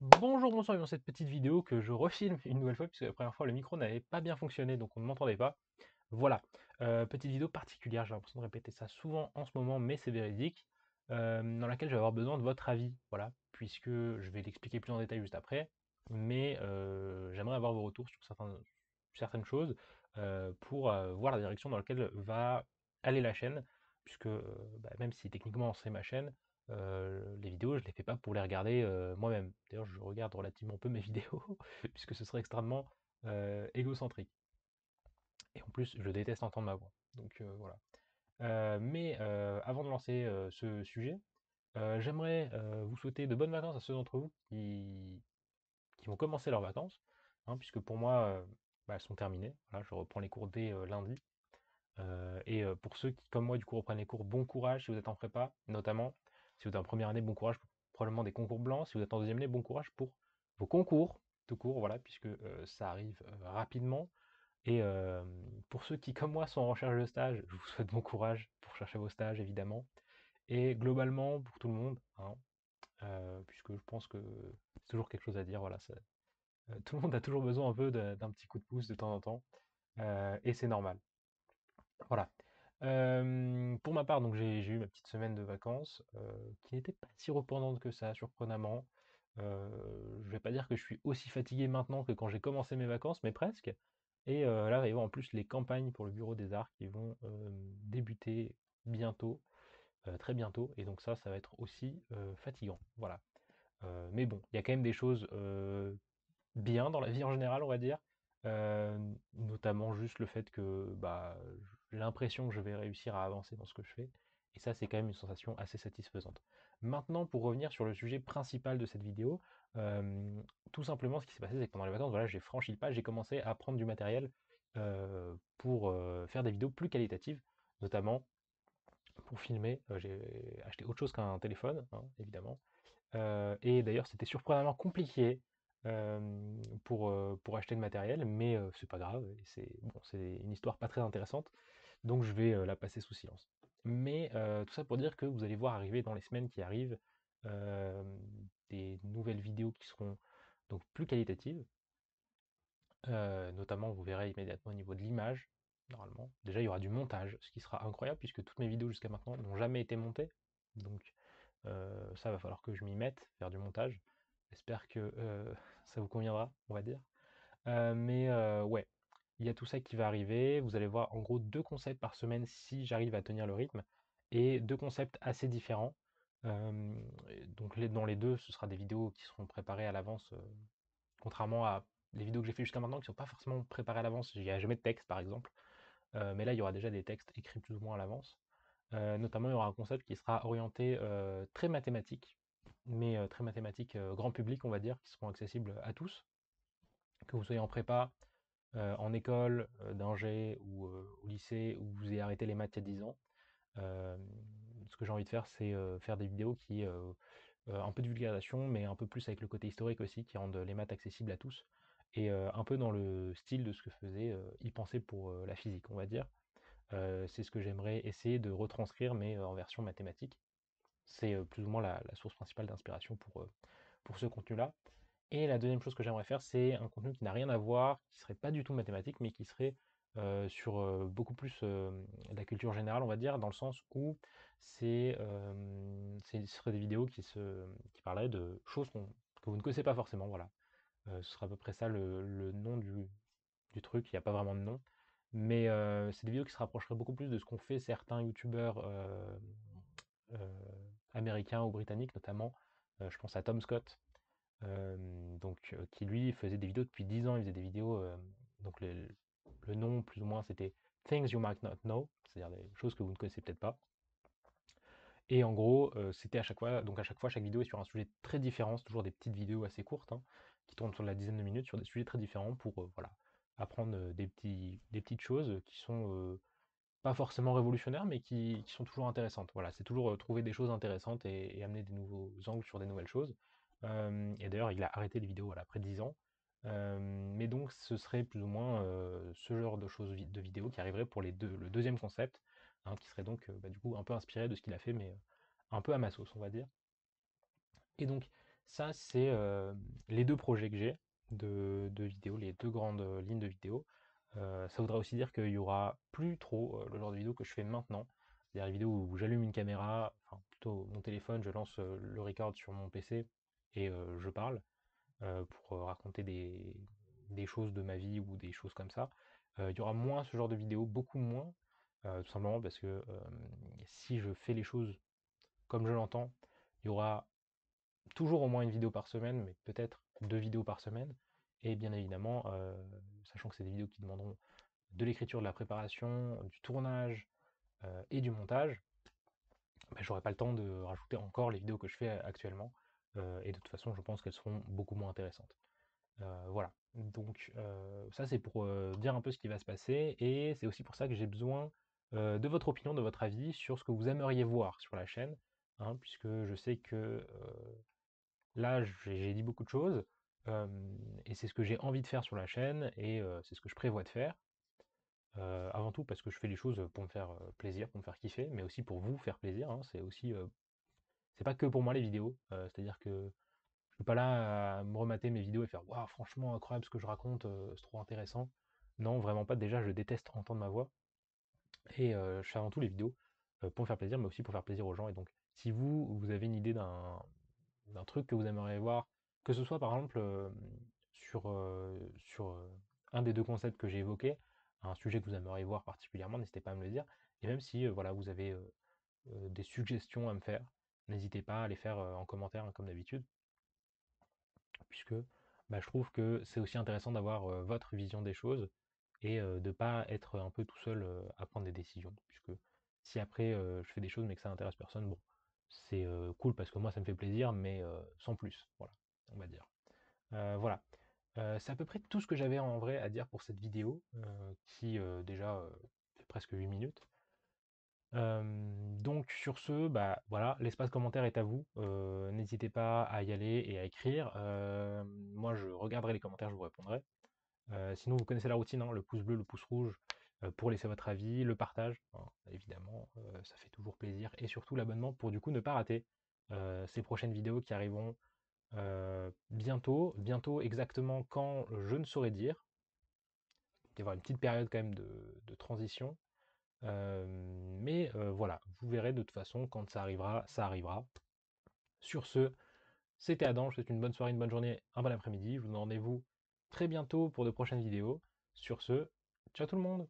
Bonjour, bonsoir, dans cette petite vidéo que je refilme une nouvelle fois, puisque la première fois le micro n'avait pas bien fonctionné, donc on ne m'entendait pas. Voilà, petite vidéo particulière, j'ai l'impression de répéter ça souvent en ce moment, mais c'est véridique, dans laquelle je vais avoir besoin de votre avis, voilà, puisque je vais l'expliquer plus en détail juste après, mais j'aimerais avoir vos retours sur certaines choses, pour voir la direction dans laquelle va aller la chaîne, puisque même si techniquement c'est ma chaîne, les vidéos, je les fais pas pour les regarder moi-même. D'ailleurs, je regarde relativement peu mes vidéos, puisque ce serait extrêmement égocentrique. Et en plus, je déteste entendre ma voix. Donc voilà. Mais avant de lancer ce sujet, j'aimerais vous souhaiter de bonnes vacances à ceux d'entre vous qui vont commencer leurs vacances, hein, puisque pour moi, elles sont terminées. Voilà, je reprends les cours dès lundi. Et pour ceux qui, comme moi, du coup, reprennent les cours, bon courage si vous êtes en prépa, notamment. Si vous êtes en première année, bon courage pour probablement des concours blancs. Si vous êtes en deuxième année, bon courage pour vos concours, tout court, voilà, puisque ça arrive rapidement. Et pour ceux qui, comme moi, sont en recherche de stage, je vous souhaite bon courage pour chercher vos stages, évidemment. Et globalement, pour tout le monde, hein, puisque je pense que c'est toujours quelque chose à dire, voilà, tout le monde a toujours besoin un peu d'un petit coup de pouce de temps en temps, et c'est normal. Voilà. Pour ma part, donc j'ai eu ma petite semaine de vacances, qui n'était pas si reposante que ça, surprenamment. Je vais pas dire que je suis aussi fatigué maintenant que quand j'ai commencé mes vacances, mais presque. Et là, il va y avoir en plus les campagnes pour le Bureau des Arts qui vont débuter bientôt, très bientôt. Et donc ça va être aussi fatigant. Voilà. Mais bon, il y a quand même des choses bien dans la vie en général, on va dire. Euh, Notamment juste le fait que j'ai l'impression que je vais réussir à avancer dans ce que je fais. Et ça, c'est quand même une sensation assez satisfaisante. Maintenant, pour revenir sur le sujet principal de cette vidéo, euh, tout simplement, ce qui s'est passé, c'est que pendant les vacances, voilà, j'ai franchi le pas, j'ai commencé à prendre du matériel pour faire des vidéos plus qualitatives, notamment pour filmer. J'ai acheté autre chose qu'un téléphone, hein, évidemment. Et d'ailleurs, c'était surprenamment compliqué pour acheter le matériel, mais c'est pas grave, et c'est une histoire pas très intéressante, donc je vais la passer sous silence. Mais tout ça pour dire que vous allez voir arriver dans les semaines qui arrivent euh, des nouvelles vidéos qui seront donc plus qualitatives. Notamment, vous verrez immédiatement au niveau de l'image, normalement. Déjà, il y aura du montage, ce qui sera incroyable puisque toutes mes vidéos jusqu'à maintenant n'ont jamais été montées. Donc ça va falloir que je m'y mette, faire du montage. J'espère que ça vous conviendra, on va dire. Mais ouais, il y a tout ça qui va arriver. Vous allez voir en gros 2 concepts par semaine si j'arrive à tenir le rythme. Et 2 concepts assez différents. Donc dans les deux, ce sera des vidéos qui seront préparées à l'avance, contrairement à les vidéos que j'ai fait jusqu'à maintenant qui ne sont pas forcément préparées à l'avance. Il n'y a jamais de texte par exemple. Mais là, il y aura déjà des textes écrits plus ou moins à l'avance. Notamment, il y aura un concept qui sera orienté très mathématique, mais très mathématique grand public, on va dire, qui seront accessibles à tous, que vous soyez en prépa, en école, d'ingé ou au lycée, ou vous ayez arrêté les maths il y a 10 ans. Euh, Ce que j'ai envie de faire, c'est faire des vidéos qui, un peu de vulgarisation, mais un peu plus avec le côté historique aussi, qui rendent les maths accessibles à tous, et un peu dans le style de ce que faisait y penser pour la physique, on va dire. C'est ce que j'aimerais essayer de retranscrire, mais en version mathématique. C'est plus ou moins la source principale d'inspiration pour ce contenu-là. Et la deuxième chose que j'aimerais faire, c'est un contenu qui n'a rien à voir, qui serait pas du tout mathématique, mais qui serait sur beaucoup plus la culture générale, on va dire, dans le sens où ce serait des vidéos qui parleraient de choses que vous ne connaissez pas forcément, voilà. Ce sera à peu près ça le nom du truc, il n'y a pas vraiment de nom. Mais c'est des vidéos qui se rapprocheraient beaucoup plus de ce qu'ont fait certains youtubeurs américains ou britanniques, notamment. Je pense à Tom Scott, qui lui faisait des vidéos depuis 10 ans. Il faisait des vidéos, donc le nom plus ou moins c'était Things You Might Not Know, c'est-à-dire des choses que vous ne connaissez peut-être pas. Et en gros, c'était à chaque fois, donc à chaque fois, chaque vidéo est sur un sujet très différent. C'est toujours des petites vidéos assez courtes, hein, qui tournent sur la dizaine de minutes sur des sujets très différents pour voilà, apprendre des petites choses qui sont pas forcément révolutionnaires, mais qui sont toujours intéressantes. Voilà, c'est toujours trouver des choses intéressantes et amener des nouveaux angles sur des nouvelles choses. Et d'ailleurs, il a arrêté les vidéos voilà, après 10 ans. Mais donc, ce serait plus ou moins ce genre de choses, de vidéos qui arriverait pour le deuxième concept, hein, qui serait donc du coup un peu inspiré de ce qu'il a fait, mais un peu à ma sauce, on va dire. Et donc, Ça, c'est les deux projets que j'ai de vidéos, les deux grandes lignes de vidéos. Ça voudrait aussi dire qu'il y aura plus trop le genre de vidéo que je fais maintenant. C'est-à-dire les vidéos où j'allume une caméra, enfin plutôt mon téléphone, je lance le record sur mon PC et je parle pour raconter des choses de ma vie ou des choses comme ça. Il y aura moins ce genre de vidéos, beaucoup moins, tout simplement parce que si je fais les choses comme je l'entends, il y aura toujours au moins une vidéo par semaine, mais peut-être deux vidéos par semaine. Et bien évidemment, sachant que c'est des vidéos qui demanderont de l'écriture, de la préparation, du tournage et du montage, bah, j'aurai pas le temps de rajouter encore les vidéos que je fais actuellement. Et de toute façon, je pense qu'elles seront beaucoup moins intéressantes. Voilà. Donc ça c'est pour dire un peu ce qui va se passer. Et c'est aussi pour ça que j'ai besoin de votre opinion, de votre avis sur ce que vous aimeriez voir sur la chaîne. Hein, puisque je sais que là, j'ai dit beaucoup de choses, et c'est ce que j'ai envie de faire sur la chaîne, et c'est ce que je prévois de faire. Avant tout parce que je fais les choses pour me faire plaisir, pour me faire kiffer, mais aussi pour vous faire plaisir, hein. C'est aussi, c'est pas que pour moi les vidéos, c'est-à-dire que je suis pas là à me remater mes vidéos et faire waouh, franchement incroyable ce que je raconte, c'est trop intéressant. Non, vraiment pas. Déjà, je déteste entendre ma voix, et je fais avant tout les vidéos pour me faire plaisir, mais aussi pour faire plaisir aux gens. Et donc, si vous avez une idée d'un truc que vous aimeriez voir, que ce soit par exemple sur un des deux concepts que j'ai évoqués, un sujet que vous aimeriez voir particulièrement, n'hésitez pas à me le dire. Et même si voilà, vous avez des suggestions à me faire, n'hésitez pas à les faire en commentaire, hein, comme d'habitude, puisque bah, je trouve que c'est aussi intéressant d'avoir votre vision des choses et de pas être un peu tout seul à prendre des décisions, puisque si après je fais des choses mais que ça n'intéresse personne, bon, c'est cool parce que moi ça me fait plaisir, mais sans plus, voilà, on va dire. Voilà. C'est à peu près tout ce que j'avais en vrai à dire pour cette vidéo, qui déjà fait presque 8 minutes. Donc sur ce, bah voilà, l'espace commentaire est à vous. N'hésitez pas à y aller et à écrire. Moi je regarderai les commentaires, je vous répondrai. Sinon vous connaissez la routine, hein, le pouce bleu, le pouce rouge pour laisser votre avis, le partage, hein, évidemment, ça fait toujours plaisir. Et surtout l'abonnement pour du coup ne pas rater ces prochaines vidéos qui arriveront bientôt. Bientôt exactement quand je ne saurais dire. Il va y avoir une petite période quand même de transition. Euh, mais voilà, vous verrez de toute façon, quand ça arrivera, ça arrivera. Sur ce, c'était Adam, je vous souhaite une bonne soirée, une bonne journée, un bon après-midi. Je vous donne rendez-vous très bientôt pour de prochaines vidéos. Sur ce, ciao tout le monde!